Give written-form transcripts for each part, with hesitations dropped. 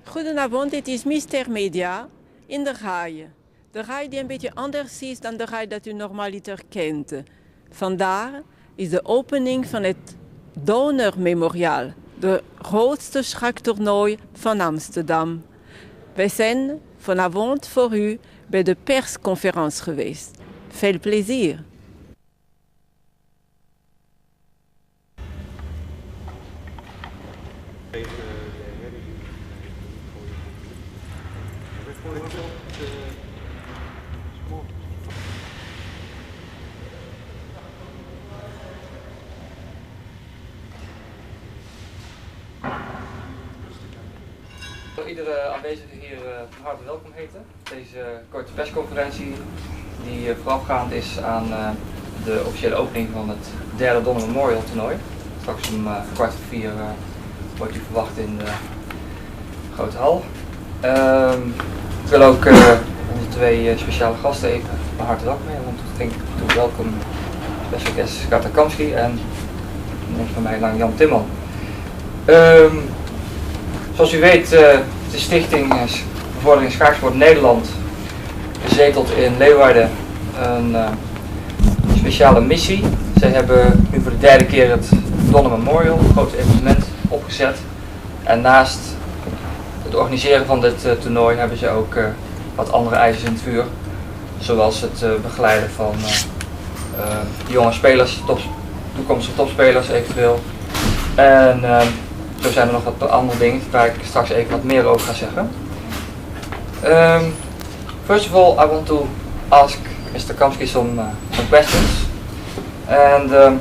Goedenavond, dit is Mister Media in de Rij. De Rij die een beetje anders is dan de Rij dat u normaliter kent. Vandaar is de opening van het Donner-memoriaal, de grootste schaaktoernooi van Amsterdam. Wij zijn vanavond voor u bij de persconferentie geweest. Veel plezier! Iedere aanwezige hier van harte welkom heten. Deze korte persconferentie die voorafgaand is aan de officiële opening van het derde Donner Memorial toernooi. Straks om 3:15 wordt u verwacht in de grote hal. Ik wil ook onze twee speciale gasten even van harte welkom heten. Want ik denk welkom special guest Kamsky en van mij lang Jan Timman. Zoals u weet, de Stichting Bevordering Schaaksport Nederland zetelt in Leeuwarden een speciale missie. Zij hebben nu voor de derde keer het Donner Memorial, een groot evenement, opgezet. En naast het organiseren van dit toernooi hebben ze ook wat andere eisen in het vuur. Zoals het begeleiden van jonge spelers, toekomstige topspelers eventueel. En zo zijn er nog wat andere dingen waar ik straks even wat meer over ga zeggen. First of all, I want to ask Mr. Kamsky some questions. And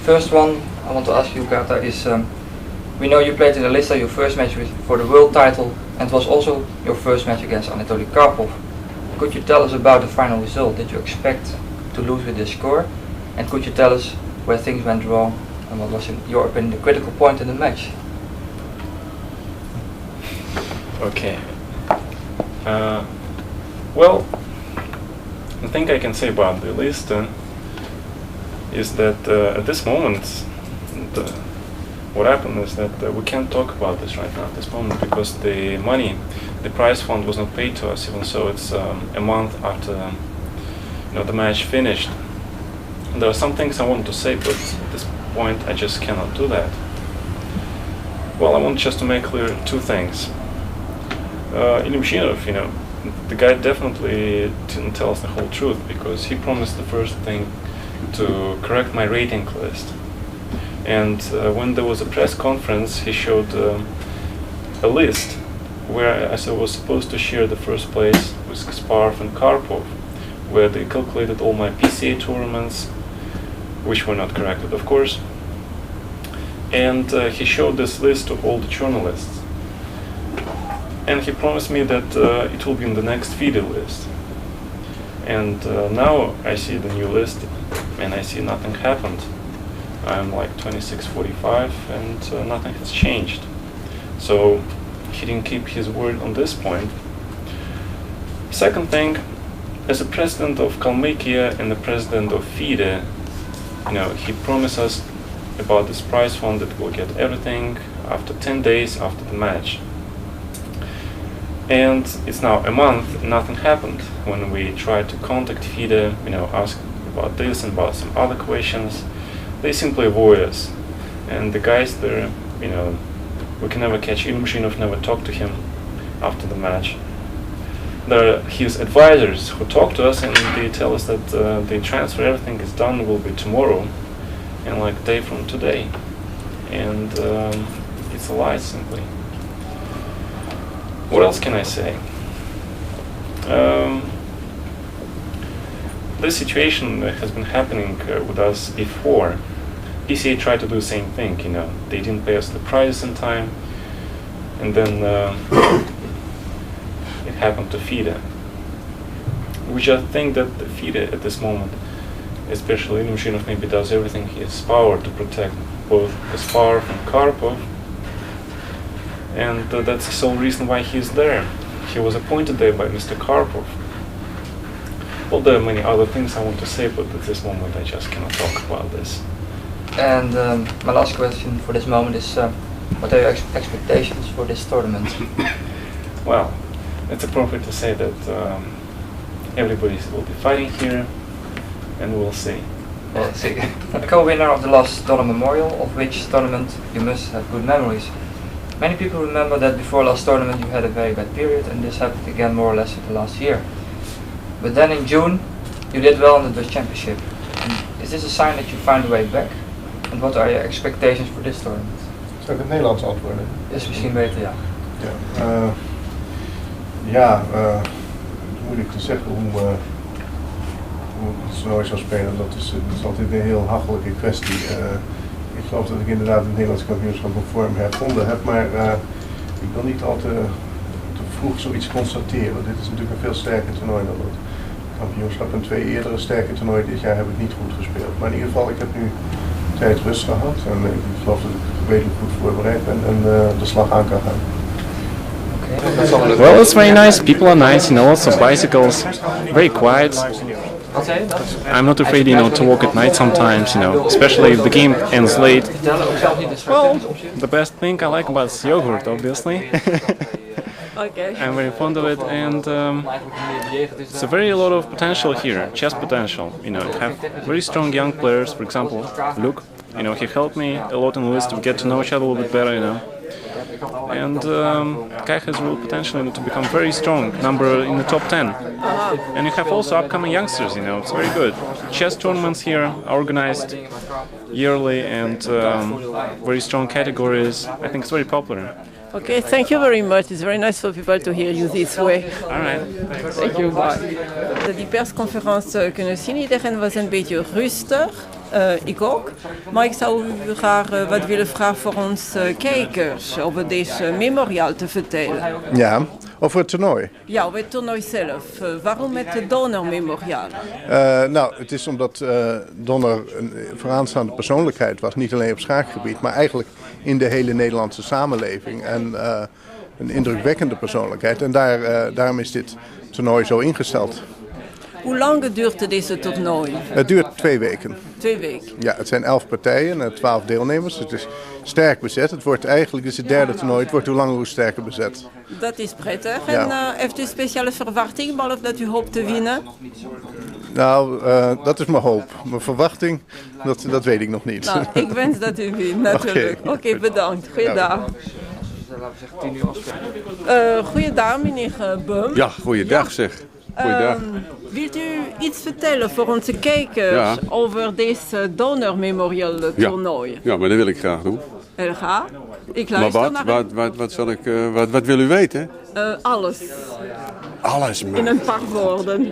first one I want to ask you, Kata, is we know you played in Alista your first match for the world title, and it was also your first match against Anatoly Karpov. Could you tell us about the final result? Did you expect to lose with this score? And could you tell us where things went wrong and what was, in your opinion, the critical point in the match? Okay. Well, the thing I can say about the list is that at this moment, what happened is that we can't talk about this right now at this moment because the money, the prize fund was not paid to us, even so it's a month after the match finished. And there are some things I want to say, but at this point I just cannot do that. Well, I want just to make clear two things. Ilyushinov, the guy definitely didn't tell us the whole truth because he promised the first thing to correct my rating list. And when there was a press conference, he showed a list where I was supposed to share the first place with Kasparov and Karpov, where they calculated all my PCA tournaments, which were not corrected, of course. And he showed this list to all the journalists. And he promised me that it will be in the next FIDE list. And now I see the new list and I see nothing happened. I'm like 2645 and nothing has changed. So he didn't keep his word on this point. Second thing, as a president of Kalmykia and the president of FIDE, he promised us about this prize fund that we'll get everything after 10 days after the match. And it's now a month, nothing happened. When we tried to contact FIDE, ask about this and about some other questions, they simply avoid us. And the guys there, we can never catch Ilyushinov, never talk to him after the match. There are his advisors who talk to us and they tell us that the transfer, everything is done, will be tomorrow, and like a day from today. And it's a lie, simply. What else can I say? This situation has been happening with us before. PCA tried to do the same thing, they didn't pay us the prize in time, and then it happened to FIDE. We just think that the FIDE at this moment, especially Ilyushinov, maybe does everything in his power to protect both Kasparov and Karpov. And that's the sole reason why he's there. He was appointed there by Mr. Karpov. Well, there are many other things I want to say, but at this moment I just cannot talk about this. And my last question for this moment is, what are your expectations for this tournament? well, it's appropriate to say that everybody will be fighting here, and we'll see. We'll see. The co-winner of the last Donner Memorial, of which tournament you must have good memories. Many people remember that before last tournament you had a very bad period, and this happened again more or less in the last year. But then in June you did well in the Dutch Championship. Is this a sign that you find a way back? And what are your expectations for this tournament? Zou ik het Nederlands antwoorden? Is misschien beter, ja. Moeilijk te zeggen hoe het toernooi zou spelen. Dat is altijd een heel hachelijke kwestie. Ik geloof dat ik inderdaad het Nederlands kampioenschap op vorm hervonden heb, maar ik wil niet al te vroeg zoiets constateren. Dit is natuurlijk een veel sterker toernooi dan het kampioenschap. En 2 eerdere sterke toernooien dit jaar heb ik niet goed gespeeld. Maar in ieder geval, ik heb nu tijd rust gehad en ik geloof dat ik redelijk goed voorbereid ben en de slag aan kan gaan. Well, it's very nice. People are nice, you know, lots of bicycles, very quiet. I'm not afraid, you know, to walk at night sometimes, you know, especially if the game ends late. Well, the best thing I like about is yogurt, obviously. Okay. I'm very fond of it, and it's a very lot of potential here, chess potential. You know, you have very strong young players. For example, Luc. You know, he helped me a lot in the list to get to know each other a little bit better. You know, and Kai has real potential to become very strong, number in the top 10. And you have also upcoming youngsters. You know, it's very good. Chess tournaments here are organized yearly, and very strong categories. I think it's very popular. Okay, thank you very much. It's very nice for people to hear you this way. All right. Thank you, bye. Die persconferentie kunnen zien. Iedereen was een beetje rustig. Ik ook. Maar ik zou u graag wat willen vragen voor onze kijkers over deze memoriaal te vertellen. Ja, over het toernooi? Ja, over het toernooi zelf. Waarom het Donner Memoriaal? Nou, het is omdat Donner een vooraanstaande persoonlijkheid was. Niet alleen op schaakgebied, maar eigenlijk in de hele Nederlandse samenleving. En een indrukwekkende persoonlijkheid. En daarom is dit toernooi zo ingesteld. Hoe lang duurt deze toernooi? Het duurt 2 weken. 2 weken? Ja, het zijn 11 partijen en 12 deelnemers. Het is sterk bezet. Het wordt eigenlijk, het is het 3e toernooi. Het wordt hoe langer hoe sterker bezet. Dat is prettig. Ja. En heeft u speciale verwachting, behalve dat u hoopt te winnen? Nou, dat is mijn hoop. Mijn verwachting, dat weet ik nog niet. Nou, ik wens dat u wint, natuurlijk. Oké, bedankt. Goeiedag. Goeiedag, meneer Bum. Ja, goeiedag zeg. Goeiedag. Wilt u iets vertellen voor onze kijkers over deze Donner Memorial toernooi? Ja, maar dat wil ik graag doen. Heel graag. Ik luister naar wat wil u weten? Alles. Alles, man. In een paar woorden.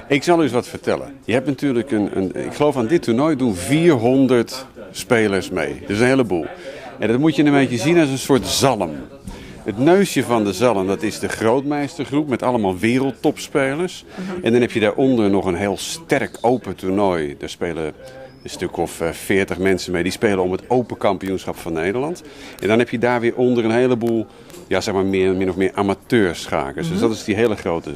Ik zal u eens wat vertellen. Je hebt natuurlijk ik geloof aan dit toernooi doen 400 spelers mee. Dat is een heleboel. En dat moet je een beetje zien als een soort zalm. Het neusje van de zalm, dat is de grootmeestergroep met allemaal wereldtopspelers. En dan heb je daaronder nog een heel sterk open toernooi. Daar spelen een stuk of 40 mensen mee. Die spelen om het Open Kampioenschap van Nederland. En dan heb je daar weer onder een heleboel, ja, zeg maar min of meer amateurschakers. Dus dat is die hele grote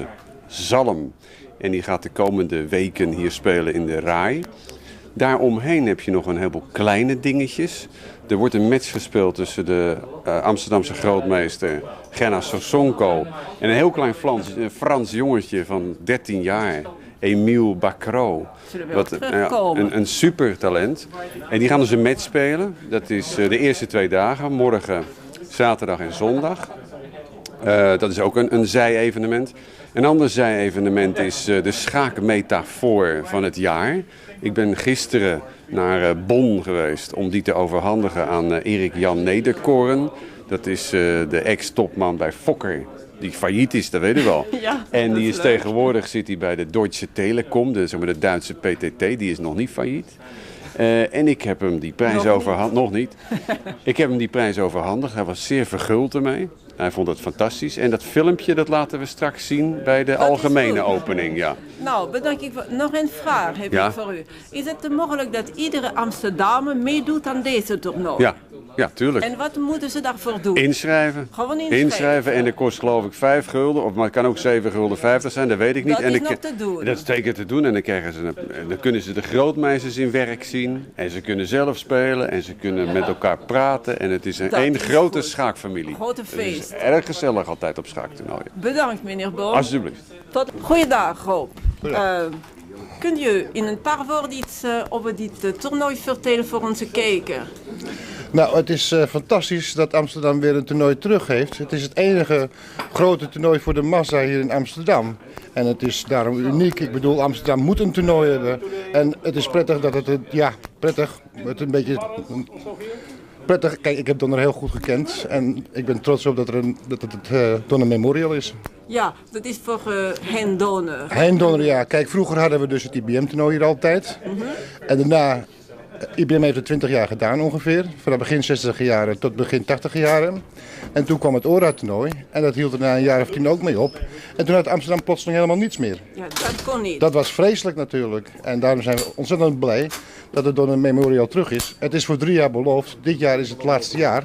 zalm. En die gaat de komende weken hier spelen in de RAI. Daaromheen heb je nog een heleboel kleine dingetjes. Er wordt een match gespeeld tussen de Amsterdamse grootmeester Genna Sosonko en een heel klein Frans jongetje van 13 jaar, Emile Bacro. Een supertalent. En die gaan dus een match spelen. Dat is de eerste 2 dagen, morgen, zaterdag en zondag. Dat is ook een zij-evenement. Een ander zij-evenement is de schaakmetafoor van het jaar. Ik ben gisteren naar Bonn geweest om die te overhandigen aan Erik Jan Nederkoren. Dat is de ex-topman bij Fokker, die failliet is, dat weet u wel. Ja, en die is tegenwoordig zit hij bij de Deutsche Telekom, de Duitse PTT, die is nog niet failliet. En ik heb hem die prijs overhandigd. Nog niet. Ik heb hem die prijs overhandigd. Hij was zeer verguld ermee. Hij vond het fantastisch. En dat filmpje dat laten we straks zien bij de algemene opening. Ja. Nou, bedankt. Nog een vraag heb ik voor u. Is het mogelijk dat iedere Amsterdammer meedoet aan deze toernooi? Ja, tuurlijk. En wat moeten ze daarvoor doen? Inschrijven. Gewoon inschrijven. En dat kost geloof ik 5 gulden. Maar het kan ook 7,50 gulden zijn, dat weet ik niet. Dat is nog te doen. Dat is zeker te doen. En dan kunnen ze de grootmeesters in werk zien. En ze kunnen zelf spelen. En ze kunnen met elkaar praten. En het is één grote schaakfamilie. Grote feest. geweest. Erg gezellig altijd op schaaktoernooien. Bedankt meneer Boom. Alsjeblieft. Goeiedag Rob. Kunt u in een paar woorden iets over dit toernooi vertellen voor onze kijker? Nou, het is fantastisch dat Amsterdam weer een toernooi terug heeft. Het is het enige grote toernooi voor de massa hier in Amsterdam. En het is daarom uniek. Ik bedoel, Amsterdam moet een toernooi hebben. En het is prettig dat het een beetje... Prettig. Kijk, ik heb Donner heel goed gekend en ik ben trots op dat het Donner Memorial is. Ja, dat is voor Hein Donner. Hein Donner, ja. Kijk, vroeger hadden we dus het IBM-toernooi hier altijd. En daarna, IBM heeft het 20 jaar gedaan ongeveer. Vanaf begin 60 jaren tot begin 80 jaren. En toen kwam het ORA-toernooi en dat hield er na een jaar of 10 ook mee op. En toen had Amsterdam plotseling helemaal niets meer. Ja, dat kon niet. Dat was vreselijk natuurlijk. En daarom zijn we ontzettend blij dat het Donner Memorial terug is. Het is voor 3 jaar beloofd. Dit jaar is het laatste jaar.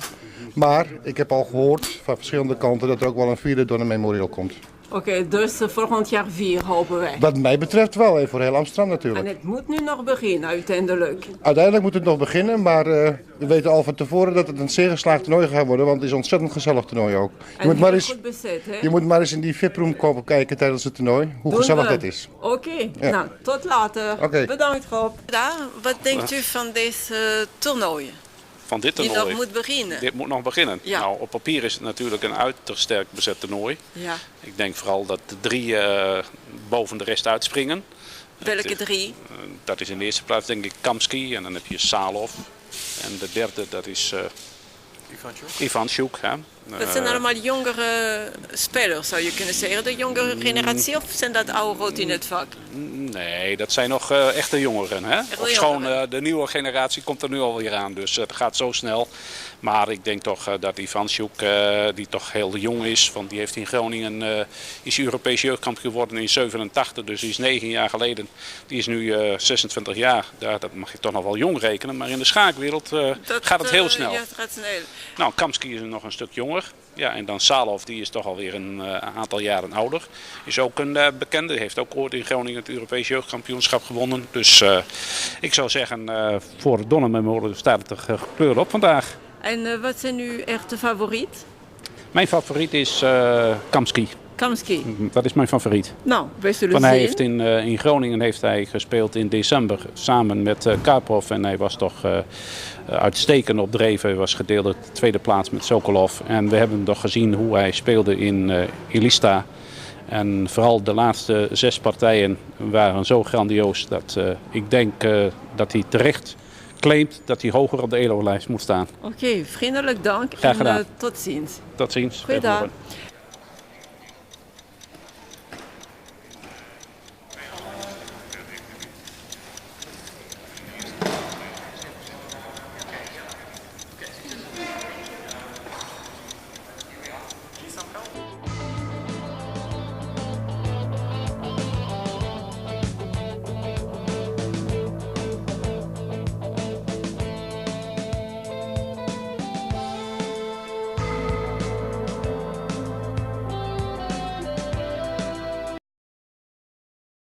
Maar ik heb al gehoord van verschillende kanten dat er ook wel een 4e Donner Memorial komt. Oké, dus volgend jaar 4 hopen wij. Wat mij betreft wel, voor heel Amsterdam natuurlijk. En het moet nu nog beginnen uiteindelijk. Uiteindelijk moet het nog beginnen, maar we weten al van tevoren dat het een zeer geslaagd toernooi gaat worden, want het is een ontzettend gezellig toernooi ook. Goed bezet, hè? Je moet maar eens in die VIP-room komen kijken tijdens het toernooi, hoe gezellig dat is. Oké, nou, tot later. Okay. Bedankt Rob. Wat denkt u van deze toernooi? Van dit toernooi. Die nog moet beginnen. Dit moet nog beginnen. Ja. Nou, op papier is het natuurlijk een uiterst sterk bezet toernooi. Ja. Ik denk vooral dat de 3 boven de rest uitspringen. Welke 3? Dat is in de eerste plaats denk ik Kamsky en dan heb je Sala. En de derde dat is Ivanchuk. Dat zijn allemaal jongere spelers zou je kunnen zeggen. De jongere generatie of zijn dat oude rood in het vak? Nee, dat zijn nog echte jongeren. Hè? Ofschoon de nieuwe generatie komt er nu alweer aan, dus het gaat zo snel. Maar ik denk toch dat Ivanchuk, die toch heel jong is, want die heeft in Groningen is Europees jeugdkampioen geworden in 87, dus die is 9 jaar geleden. Die is nu 26 jaar. Dat mag je toch nog wel jong rekenen, maar in de schaakwereld gaat het heel snel. Ja, het gaat snel. Nou, Kamsky is nog een stuk jonger. Ja, en dan Sala, die is toch alweer een aantal jaren ouder. Is ook een bekende, heeft ook ooit in Groningen het Europees jeugdkampioenschap gewonnen. Dus ik zou zeggen, voor het Donner Memorial staat het er gekleurd op vandaag. En wat zijn uw echte favoriet? Mijn favoriet is Kamsky. Kamsky. Dat is mijn favoriet. Nou, wij zullen Want zien. hij heeft in Groningen heeft hij gespeeld in december samen met Karpov. En hij was toch uitstekend op dreef. Hij was gedeeld de tweede plaats met Sokolov. En we hebben toch gezien hoe hij speelde in Elista. En vooral de laatste 6 partijen waren zo grandioos dat ik denk dat hij terecht claimt dat hij hoger op de ELO-lijst moet staan. Oké, vriendelijk dank. Graag gedaan. En tot ziens. Tot ziens. Goeiedag.